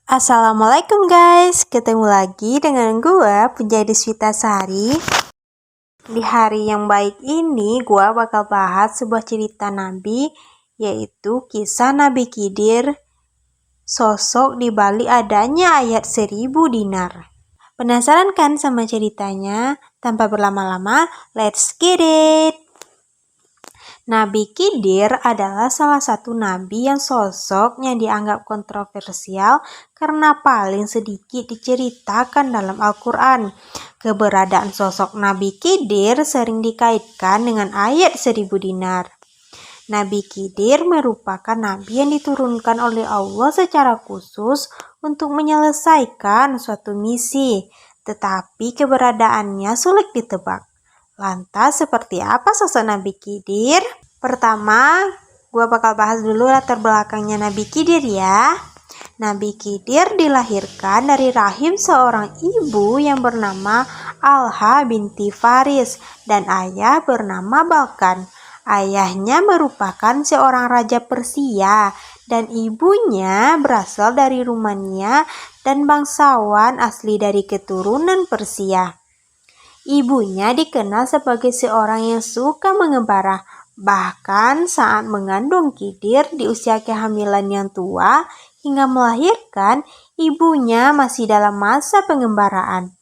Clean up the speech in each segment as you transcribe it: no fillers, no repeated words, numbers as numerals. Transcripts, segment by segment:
Assalamualaikum guys, ketemu lagi dengan gua Punjairi Sari. Di hari yang baik ini gua bakal bahas sebuah cerita Nabi, yaitu kisah Nabi Khidir, sosok di balik adanya ayat 1000 dinar. Penasaran kan sama ceritanya? Tanpa berlama-lama, let's get it! Nabi Khidir adalah salah satu nabi yang sosoknya dianggap kontroversial karena paling sedikit diceritakan dalam Al-Quran. Keberadaan sosok Nabi Khidir sering dikaitkan dengan ayat 1000 dinar. Nabi Khidir merupakan nabi yang diturunkan oleh Allah secara khusus untuk menyelesaikan suatu misi, tetapi keberadaannya sulit ditebak. Lantas, seperti apa sosok Nabi Khidir? Pertama, gue bakal bahas dulu latar belakangnya Nabi Khidir ya. Nabi Khidir dilahirkan dari rahim seorang ibu yang bernama Alha binti Faris dan ayah bernama Balkan. Ayahnya merupakan seorang raja Persia dan ibunya berasal dari Rumania dan bangsawan asli dari keturunan Persia. Ibunya dikenal sebagai seorang yang suka mengembara. Bahkan saat mengandung Khidir di usia kehamilan yang tua hingga melahirkan, ibunya masih dalam masa pengembaraan.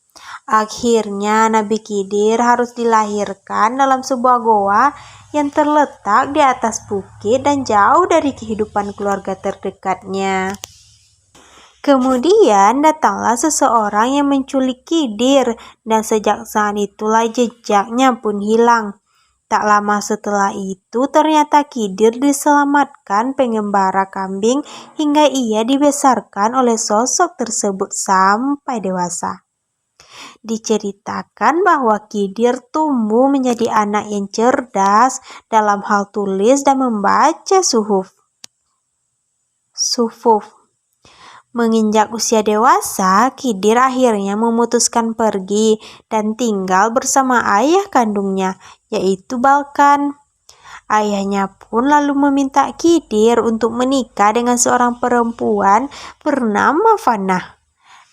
Akhirnya Nabi Khidir harus dilahirkan dalam sebuah goa yang terletak di atas bukit dan jauh dari kehidupan keluarga terdekatnya. Kemudian datanglah seseorang yang menculik Khidir dan sejak saat itulah jejaknya pun hilang. Tak lama setelah itu ternyata Khidir diselamatkan pengembara kambing hingga ia dibesarkan oleh sosok tersebut sampai dewasa. Diceritakan bahwa Khidir tumbuh menjadi anak yang cerdas dalam hal tulis dan membaca suhuf. Menginjak usia dewasa, Khidir akhirnya memutuskan pergi dan tinggal bersama ayah kandungnya, yaitu Balkan. Ayahnya pun lalu meminta Khidir untuk menikah dengan seorang perempuan bernama Fanah.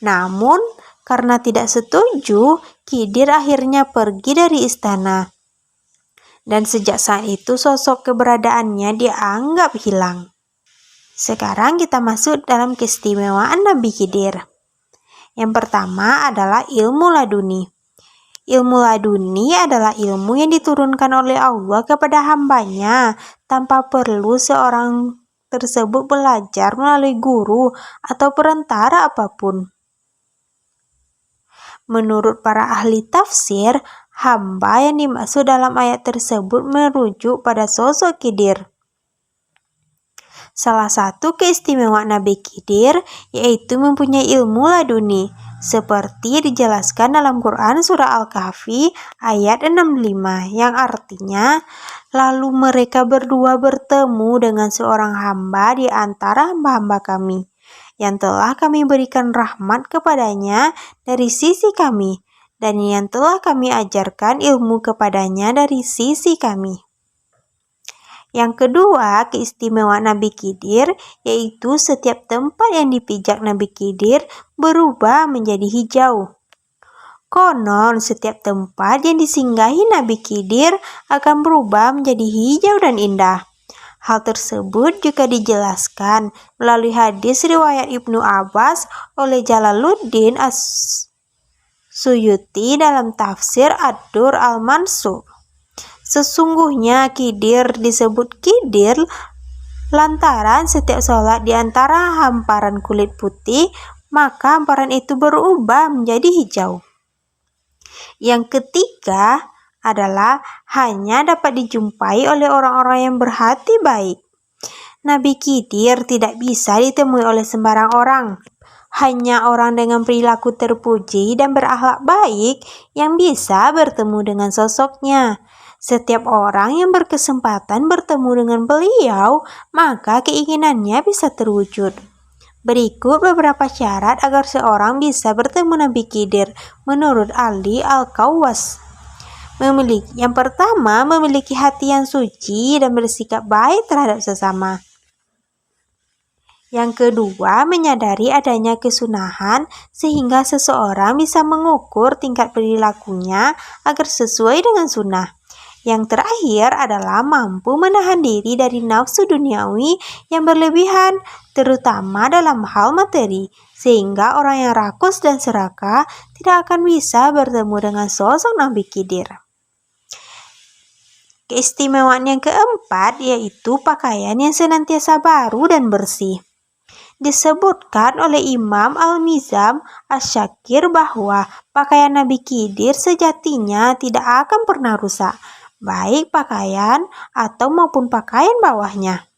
Namun, karena tidak setuju, Khidir akhirnya pergi dari istana. Dan sejak saat itu sosok keberadaannya dianggap hilang. Sekarang kita masuk dalam keistimewaan Nabi Khidir. Yang pertama adalah ilmu laduni. Ilmu laduni adalah ilmu yang diturunkan oleh Allah kepada hambanya tanpa perlu seorang tersebut belajar melalui guru atau perantara apapun. Menurut para ahli tafsir, hamba yang dimaksud dalam ayat tersebut merujuk pada sosok Khidir. Salah satu keistimewaan Nabi Khidir yaitu mempunyai ilmu laduni, seperti dijelaskan dalam Quran Surah Al-Kahfi ayat 65 yang artinya, lalu mereka berdua bertemu dengan seorang hamba di antara hamba-hamba kami, yang telah kami berikan rahmat kepadanya dari sisi kami, dan yang telah kami ajarkan ilmu kepadanya dari sisi kami. Yang kedua, keistimewaan Nabi Khidir yaitu setiap tempat yang dipijak Nabi Khidir berubah menjadi hijau. Konon, setiap tempat yang disinggahi Nabi Khidir akan berubah menjadi hijau dan indah. Hal tersebut juga dijelaskan melalui hadis riwayat Ibnu Abbas oleh Jalaluddin As-Suyuti dalam tafsir Ad-Dur Al-Mansur. Sesungguhnya Khidir disebut Khidir lantaran setiap sholat di antara hamparan kulit putih, maka hamparan itu berubah menjadi hijau. Yang ketiga adalah hanya dapat dijumpai oleh orang-orang yang berhati baik. Nabi Khidir tidak bisa ditemui oleh sembarang orang. Hanya orang dengan perilaku terpuji dan berakhlak baik yang bisa bertemu dengan sosoknya. Setiap orang yang berkesempatan bertemu dengan beliau, maka keinginannya bisa terwujud. Berikut beberapa syarat agar seorang bisa bertemu Nabi Khidir menurut Ali Al-Qawwas. Yang pertama, memiliki hati yang suci dan bersikap baik terhadap sesama. Yang kedua, menyadari adanya kesunahan sehingga seseorang bisa mengukur tingkat perilakunya agar sesuai dengan sunnah. Yang terakhir adalah mampu menahan diri dari nafsu duniawi yang berlebihan, terutama dalam hal materi, sehingga orang yang rakus dan serakah tidak akan bisa bertemu dengan sosok Nabi Khidir. Keistimewaan yang keempat yaitu pakaian yang senantiasa baru dan bersih. Disebutkan oleh Imam Al-Mizam Asy-Syakir bahwa pakaian Nabi Khidir sejatinya tidak akan pernah rusak, baik pakaian atau maupun pakaian bawahnya.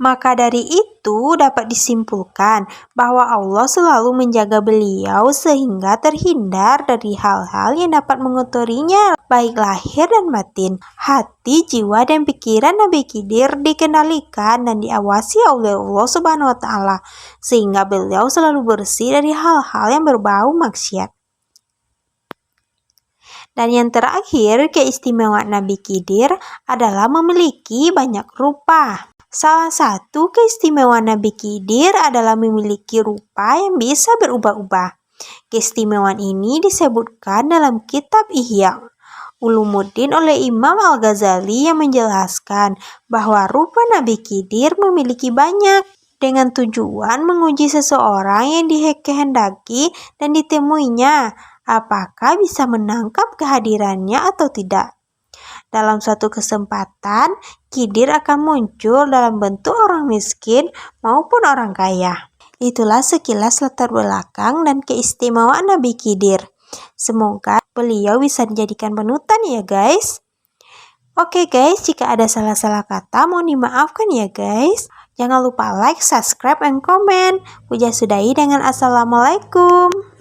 Maka dari itu dapat disimpulkan bahwa Allah selalu menjaga beliau sehingga terhindar dari hal-hal yang dapat mengotorinya, baik lahir dan batin. Hati, jiwa, dan pikiran Nabi Khidir dikendalikan dan diawasi oleh Allah Subhanahu wa Ta'ala, sehingga beliau selalu bersih dari hal-hal yang berbau maksiat. Dan yang terakhir, keistimewaan Nabi Khidir adalah memiliki banyak rupa. Salah satu keistimewaan Nabi Khidir adalah memiliki rupa yang bisa berubah-ubah. Keistimewaan ini disebutkan dalam kitab Ihya Ulumuddin oleh Imam Al-Ghazali yang menjelaskan bahwa rupa Nabi Khidir memiliki banyak dengan tujuan menguji seseorang yang dikehendaki dan ditemuinya apakah bisa menangkap kehadirannya atau tidak. Dalam suatu kesempatan, Khidir akan muncul dalam bentuk orang miskin maupun orang kaya. Itulah sekilas latar belakang dan keistimewaan Nabi Khidir. Semoga beliau bisa dijadikan panutan ya guys. Oke guys, jika ada salah-salah kata mohon dimaafkan ya guys. Jangan lupa like, subscribe, and comment. Puja sudahi dengan Assalamualaikum.